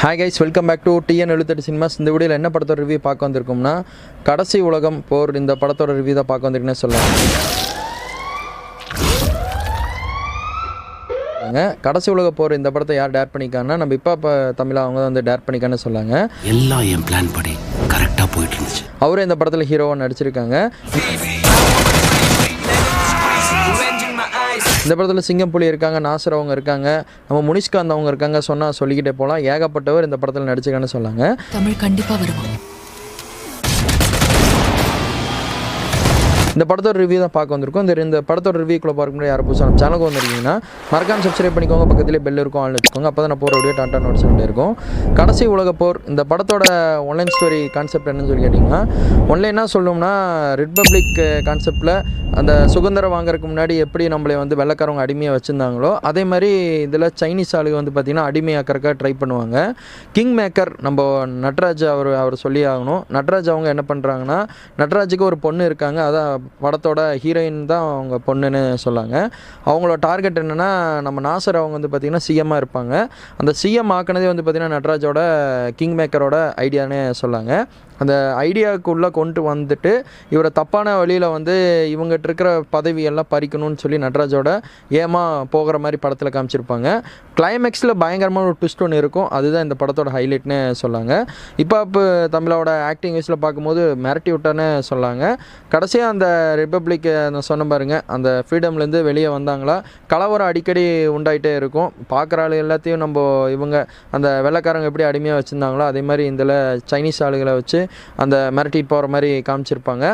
Hi guys, welcome back to TN78 cinemas. இந்த வீடியோவில் என்ன படத்தோட ரிவ்யூ பார்க்க வந்திருக்கோம்னா, கடைசி உலகம் போர் இந்த படத்தோட ரிவ்யூ தான் பார்க்க வந்திருக்குன்னு சொல்லலாம். கடைசி உலக போர் இந்த படத்தை யார் டேரக்ட் பண்ணிக்காங்கன்னா, நம்ம இப்போ தமிழ் அவங்க வந்து டேரக்ட் பண்ணிக்கான்னு சொல்லாங்க. எல்லாம் என் பிளான் படி கரெக்டாக போயிட்டு இருந்துச்சு. அவரே இந்த படத்தில் ஹீரோவாக நடிச்சிருக்காங்க. இந்த படத்தில் சிங்கம்புலி இருக்காங்க, நாசர் அவங்க இருக்காங்க, நம்ம முனிஷ்காந்த் அவங்க இருக்காங்க. சொன்னால் சொல்லிக்கிட்டே போகலாம். ஏகப்பட்டவர் இந்த படத்தில் நடிச்சிருக்கான்னு சொன்னாங்க. தமிழ் கண்டிப்பாக வருவோம். இந்த படத்தோட ரிவ்யூ தான் பார்க்க வந்திருக்கோம். இந்த படத்தோட ரிவ்யூக்குள்ளே பார்க்க முடியாது. யாரும் புதுசாக நம்ம சேனலுக்கு வந்துருக்கீங்கன்னா மறக்காம சப்ஸ்கிரைப் பண்ணிக்கோங்க. பக்கத்திலே பெல் இருக்கும், ஆள் வச்சுக்கோங்க. அப்போ தான் நான் போகிற வீடியோ டாட்டா நோட்ஸ் பண்ணிட்டு இருக்கும். கடைசி உலக போர் இந்த படத்தோட ஒன்லைன் ஸ்டோரி கான்செப்ட் என்னன்னு சொல்லி கேட்டிங்கன்னா, ஒன்லைனாக சொல்லணும்னா ரிப்பப்ளிக் கான்செப்டில் அந்த சுதந்திரம் வாங்குறதுக்கு முன்னாடி எப்படி நம்மளை வந்து வெள்ளைக்காரவங்க அடிமையாக வச்சுருந்தாங்களோ, அதே மாதிரி இதில் சைனீஸ் ஆளுங்க வந்து பார்த்திங்கன்னா அடிமையாக்கிறதுக்காக ட்ரை பண்ணுவாங்க. கிங் மேக்கர் நம்ம நட்ராஜ் அவர் சொல்லி ஆகணும். நட்ராஜ் அவங்க என்ன பண்ணுறாங்கன்னா, நட்ராஜுக்கு ஒரு பொண்ணு இருக்காங்க. அதான் படத்தோட ஹீரோயின் தான் அவங்க பொண்ணுன்னு சொல்லாங்க. அவங்களோட டார்கெட் என்னென்னா, நம்ம நாசர் அவங்க வந்து பார்த்திங்கன்னா சிஎம்மாக இருப்பாங்க. அந்த சிஎம் ஆக்கினதே வந்து பார்த்திங்கன்னா நட்ராஜோட கிங் மேக்கரோட ஐடியானே சொல்லாங்க. அந்த ஐடியாவுக்குள்ளே கொண்டு வந்துட்டு இவரை தப்பான வழியில் வந்து இவங்ககிட்ட இருக்கிற பதவியெல்லாம் பறிக்கணும்னு சொல்லி நட்ராஜோட போகிற மாதிரி படத்தில் காமிச்சிருப்பாங்க. கிளைமேக்ஸில் பயங்கரமான ஒரு ட்விஸ்ட் ஒன்று இருக்கும். அதுதான் இந்த படத்தோட ஹைலைட்னு சொல்லாங்க. இப்போ தமிழோட ஆக்டிங் வைஸில் பார்க்கும்போது மிரட்டி விட்டான்னு சொல்லாங்க. கடைசியாக அந்த ரிப்பப்ளிக் சொன்ன பாருங்க, அந்த ஃப்ரீடம்லேருந்து வெளியே வந்தாங்களா, கலவரம் அடிக்கடி உண்டாயிட்டே இருக்கும். பார்க்குற ஆளு எல்லாத்தையும் நம்ம இவங்க அந்த வெள்ளைக்காரங்க எப்படி அடிமையாக வச்சுருந்தாங்களோ அதே மாதிரி இதில் சைனீஸ் ஆளுகளை வச்சு அந்த மிரட்டிட்டு போகிற மாதிரி காமிச்சிருப்பாங்க.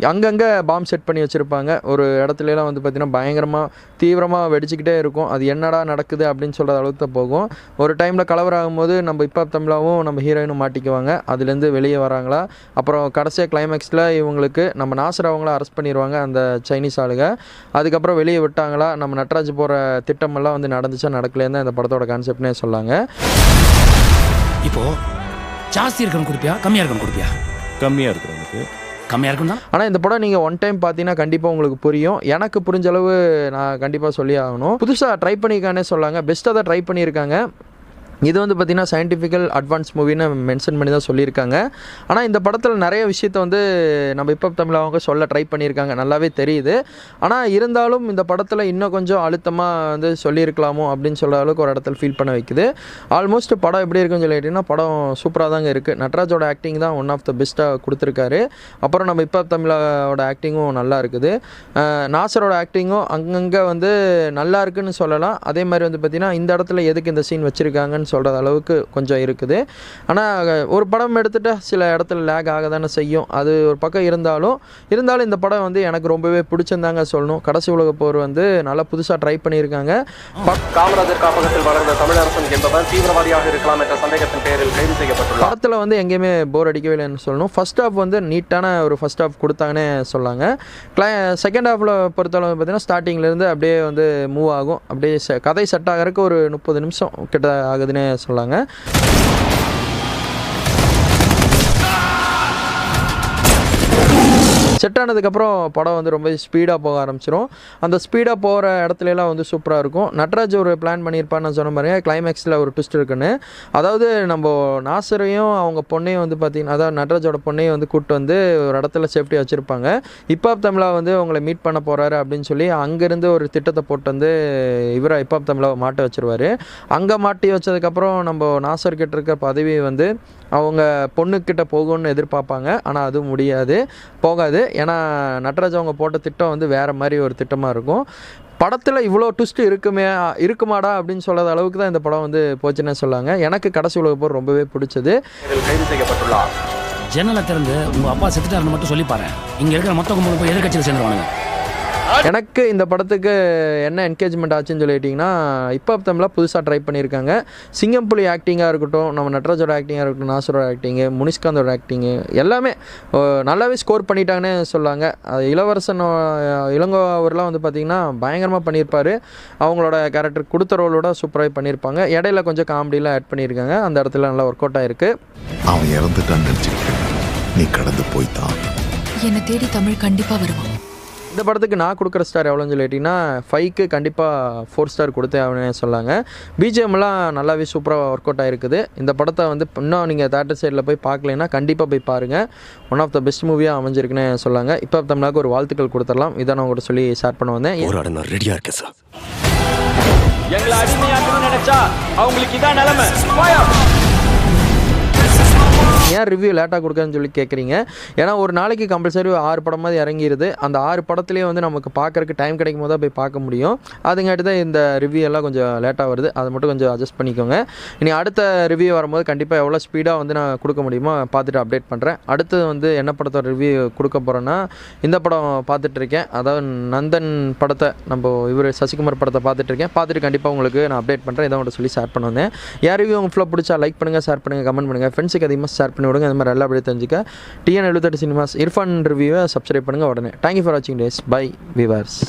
அங்கங்கே பாம் செட் பண்ணி வச்சுருப்பாங்க. ஒரு இடத்துலலாம் வந்து பார்த்திங்கன்னா பயங்கரமாக தீவிரமாக வெடிச்சிக்கிட்டே இருக்கும். அது என்னடா நடக்குது அப்படின்னு சொல்கிற அளவுக்கு தான் போகும். ஒரு டைமில் கலவரம் ஆகும்போது நம்ம இப்போ தமிழாவும் நம்ம ஹீரோயினும் மாட்டிக்குவாங்க. அதுலேருந்து வெளியே வராங்களா. அப்புறம் கடைசியாக கிளைமேக்ஸில் இவங்களுக்கு நம்ம நாசர் அவங்கள அரெஸ்ட் பண்ணிடுவாங்க அந்த சைனீஸ் ஆளுங்க. அதுக்கப்புறம் வெளியே விட்டாங்களா, நம்ம நட்ராஜ் போகிற திட்டமெல்லாம் வந்து நடந்துச்சா நடக்கலேன்னு தான் இந்த படத்தோட கான்செப்ட்னே சொல்லாங்க. இப்போது ஜாஸ்தி இருக்கணும் கொடுப்பியா, கம்மியாக இருக்கணும் கொடுப்பியா? கம்மியாக இருக்கிறவங்களுக்கு கம்மியாக இருக்கும் தான். ஆனால் இந்த படம் நீங்கள் ஒன் டைம் பார்த்தீங்கன்னா கண்டிப்பாக உங்களுக்கு புரியும். எனக்கு புரிஞ்ச அளவு நான் கண்டிப்பாக சொல்லி ஆகணும். புதுசாக ட்ரை பண்ணியிருக்கானே சொல்லாங்க. பெஸ்ட்டாக தான் ட்ரை பண்ணியிருக்காங்க. இது வந்து பார்த்திங்கன்னா சயின்டிஃபிக்கல் அட்வான்ஸ் மூவின்னு மென்ஷன் பண்ணி தான் சொல்லியிருக்காங்க. ஆனால் இந்த படத்தில் நிறைய விஷயத்தை வந்து நம்ம இப்போ தமிழ் அவங்க சொல்ல ட்ரை பண்ணியிருக்காங்க, நல்லாவே தெரியுது. ஆனால் இருந்தாலும் இந்த படத்தில் இன்னும் கொஞ்சம் அழுத்தமாக வந்து சொல்லியிருக்கலாமோ அப்படின்னு சொல்கிற அளவுக்கு ஒரு இடத்துல ஃபீல் பண்ண வைக்குது. ஆல்மோஸ்ட் படம் எப்படி இருக்குன்னு சொல்லிட்டிங்கன்னா, படம் சூப்பராக தாங்க இருக்குது. நட்ராஜோட ஆக்டிங் தான் ஒன் ஆஃப் த பெஸ்ட்டாக கொடுத்துருக்காரு. அப்புறம் நம்ம இப்போ தமிழோட ஆக்டிங்கும் நல்லா இருக்குது. நாசரோட ஆக்டிங்கும் அங்கங்கே வந்து நல்லா இருக்குதுன்னு சொல்லலாம். அதே மாதிரி வந்து பார்த்திங்கன்னா இந்த இடத்துல எதுக்கு இந்த சீன் வச்சுருக்காங்கன்னு சொல்கிற அளவுக்கு கொஞ்சம் இருக்குது. ஆனால் ஒரு படம் எடுத்துகிட்டா சில இடத்துல லேக் ஆக தானே செய்யும். அது ஒரு பக்கம் இருந்தாலும் இந்த படம் வந்து எனக்கு ரொம்பவே பிடிச்சிருந்தாங்க சொல்லணும். கடைசி உலக போர் வந்து நல்லா புதுசாக ட்ரை பண்ணியிருக்காங்க. காமராஜர் காப்பகத்தில் வளர்ந்த தமிழரசன் என்பவர் தீவிரவாதியாக இருக்கலாம் என்ற சந்தேகத்தின் பேரில் கைது செய்யப்பட்டுள்ளார். படத்தில் வந்து எங்கேயுமே போர் அடிக்கவே இல்லைன்னு சொல்லணும். ஃபர்ஸ்ட் ஹாஃப் வந்து நீட்டான ஒரு ஃபர்ஸ்ட் ஹாஃப் கொடுத்தாங்கன்னே சொல்லாங்க. செகண்ட் ஹாஃபில் பொறுத்தளவு பார்த்தீங்கன்னா ஸ்டார்டிங்லேருந்து அப்படியே வந்து மூவ் ஆகும். அப்படியே கதை செட் ஆகிறதுக்கு ஒரு 30 நிமிஷம் கிட்ட ஆகுதுன்னு சொல்லாங்க. செட் ஆனதுக்கப்புறம் படம் வந்து ரொம்ப ஸ்பீடாக போக ஆரம்பிச்சிடும். அந்த ஸ்பீடாக போகிற இடத்துலலாம் வந்து சூப்பராக இருக்கும். நட்ராஜ் ஒரு பிளான் பண்ணியிருப்பான்னு நான் சொன்ன பாருங்க, கிளைமேக்ஸில் ஒரு ட்விஸ்ட் இருக்குன்னு. அதாவது நம்ம நாசரையும் அவங்க பொண்ணையும் வந்து பார்த்திங்கன்னா, அதாவது நட்ராஜோட பொண்ணையும் வந்து கூப்பிட்டு வந்து ஒரு இடத்துல சேஃப்டியாக வச்சுருப்பாங்க. ஹிப்ஹாப் தமிழா வந்து அவங்களை மீட் பண்ண போகிறாரு அப்படின்னு சொல்லி அங்கேருந்து ஒரு திட்டத்தை போட்டு வந்து இவரை ஹிப்ஹாப் தமிழா மாட்ட வச்சுருவார். அங்கே மாட்டி வச்சதுக்கப்புறம் நம்ம நாசர்கிட்ட இருக்க பதவி வந்து அவங்க பொண்ணுக்கிட்ட போகும்னு எதிர்பார்ப்பாங்க. ஆனால் அதுவும் போகாது. ஏன்னா நட்ராஜ் அவங்க போட்ட திட்டம் வந்து வேறு மாதிரி ஒரு திட்டமாக இருக்கும். படத்தில் இவ்வளோ ட்விஸ்ட் இருக்குமாடா அப்படின்னு சொல்லாத அளவுக்கு தான் இந்த படம் வந்து போச்சுன்னே சொல்லாங்க. எனக்கு கடைசி உலக போர் ரொம்பவே பிடிச்சது. கைது செய்யப்பட்டுள்ளார். ஜன்னலை திறந்து உங்கள் அப்பா செத்துட்டாருன்னு மட்டும் சொல்லி பாரு. இங்கே இருக்கிற மொத்த கும்பல் போய் எதிர்கட்சியில் சேர்ந்துருவானுங்க. எனக்கு இந்த படத்துக்கு என்ன என்கேஜ்மெண்ட் ஆச்சுன்னு சொல்லிட்டிங்கன்னா, இப்போ தமிழாக புதுசாக ட்ரை பண்ணியிருக்காங்க. சிங்கம்புலி ஆக்டிங்காக இருக்கட்டும், நம்ம நட்ராஜோட ஆக்டிங்காக இருக்கட்டும், நாசரோட ஆக்டிங்கு, முனிஷ்காந்தோட ஆக்டிங்கு எல்லாமே நல்லாவே ஸ்கோர் பண்ணிட்டாங்கன்னு சொல்லாங்க. இளவரசன் இளங்கோ அவர்லாம் வந்து பார்த்திங்கன்னா பயங்கரமாக பண்ணியிருப்பார். அவங்களோட கேரக்டர் கொடுத்த ரோலோட சூப்பராக பண்ணியிருப்பாங்க. இடையில கொஞ்சம் காமெடியெலாம் ஆட் பண்ணியிருக்காங்க. அந்த இடத்துல நல்லா ஒர்க் அவுட் ஆகிருக்கு. அவன் இறந்துட்டான்னு நினச்சிக்கிட்டு நீ கடந்து போய்தான். என்னை தேடி தமிழ் கண்டிப்பாக வருவான். இந்த படத்துக்கு நான் கொடுக்குற ஸ்டார் எவ்வளோன்னு சொல்லிட்டிங்கன்னா 5க்கு கண்டிப்பாக 4 ஸ்டார் கொடுத்தே அவனே சொல்லாங்க. பிஜிஎம்லாம் நல்லாவே சூப்பராக ஒர்க் அவுட் ஆகிருக்குது. இந்த படத்தை வந்து இன்னும் நீங்கள் தேட்டர் சைடில் போய் பார்க்கலைன்னா கண்டிப்பாக போய் பாருங்கள். ஒன் ஆஃப் த பெஸ்ட் மூவியாக அமைஞ்சிருக்குன்னு சொல்லாங்க. இப்போ தமிழாக்கு ஒரு வாழ்த்துக்கள் கொடுத்துடலாம். இதை நான் உங்கள்கிட்ட சொல்லி ஷேர் பண்ண வந்தேன். நான் ரெடியாக இருக்கேன் சார். எங்களை அடிமையாக்கணும்னு நினைச்சா அவங்களுக்கு இதான் நிலைமை. ஏன் ரிவ்யூ லேட்டாக கொடுக்குறேன்னு சொல்லி கேட்குறீங்க. ஏன்னா ஒரு நாளைக்கு கம்பல்சரி 6 படமாவது இறங்கிடுது. அந்த 6 படத்துலேயே வந்து நமக்கு பார்க்குறக்கு டைம் கிடைக்கும் போது தான் போய் பார்க்க முடியும். அதுங்காட்டி தான் இந்த ரிவ்யூ எல்லாம் கொஞ்சம் லேட்டாக வருது. அதை மட்டும் கொஞ்சம் அட்ஜஸ்ட் பண்ணிக்கோங்க. இனி அடுத்த ரிவ்யூ வரும்போது கண்டிப்பாக எவ்வளோ ஸ்பீடாக வந்து நான் கொடுக்க முடியுமோ பார்த்துட்டு அப்டேட் பண்ணுறேன். அடுத்து வந்து என்ன படத்தோட ரிவ்யூ கொடுக்க போகிறேன்னா இந்த படம் பார்த்துட்ருக்கேன். அதாவது நந்தன் படத்தை நம்ம இவர் சசிகுமார் படத்தை பார்த்துட்ருக்கேன். பார்த்துட்டு கண்டிப்பாக உங்களுக்கு நான் அப்டேட் பண்ணுறேன். இதை மட்டும் சொல்லி ஷேர் பண்ண வந்தேன். யார் ரிவ்யூ உங்களுக்கு ஃபுல்லாக பிடிச்சா லைக் பண்ணுங்கள், ஷேர் பண்ணுங்கள், கமெண்ட் பண்ணுங்கள். ஃப்ரெண்ட்ஸுக்கு அதிகமாக ஷேர் பண்ணி விடுங்க. இந்த மாதிரி எல்லா அப்படியே தெரிஞ்சுக்க TN 78 சினிமாஸ் இர்ஃபான் ரிவ்யூவை சப்ஸ்கிரைப் பண்ணுங்கள் உடனே. தேங்க்யூ ஃபார் வாட்சிங் டேஸ். Bye viewers.